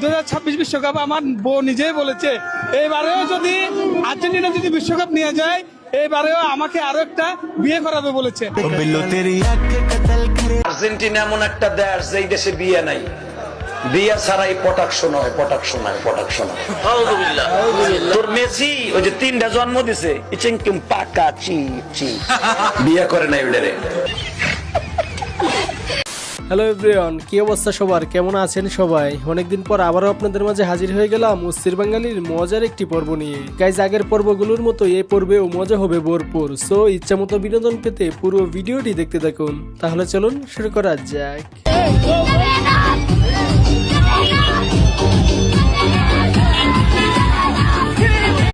2026 বিশ্বকাপ আমার বউ নিজেই বলেছে এবারেও যদি আর্জেন্টিনা যদি বিশ্বকাপ নিয়ে যায় এবারেও আমাকে আরো একটা বিয়ে করাবে বলেছে। আর্জেন্টিনা এমন একটা দেশ যেই দেশে বিয়ে নাই, বিয়ে ছাড়াই পটাকশন হয়, পটাকশন হয়, পটাকশন হয়। তোর মেসি ওই যে 3টা জন্ম দিছে, ইচিংকিম পাকা চি চি, বিয়ে করে নাই ওইটারে। হ্যালো এভরিওয়ান, কি অবস্থা সবার, কেমন আছেন সবাই? অনেকদিন পর আবারও আপনাদের মাঝে হাজির হয়ে গেলাম অস্থির বাঙালির মজার একটি পর্ব নিয়ে। গাইজ, আগের পর্বগুলোর মতো এই পর্বেও মজা হবে ভরপুর। সো ইচ্ছা মতো বিনোদন পেতে পুরো ভিডিওটি দেখতে থাকুন। তাহলে চলুন শুরু করা যাক।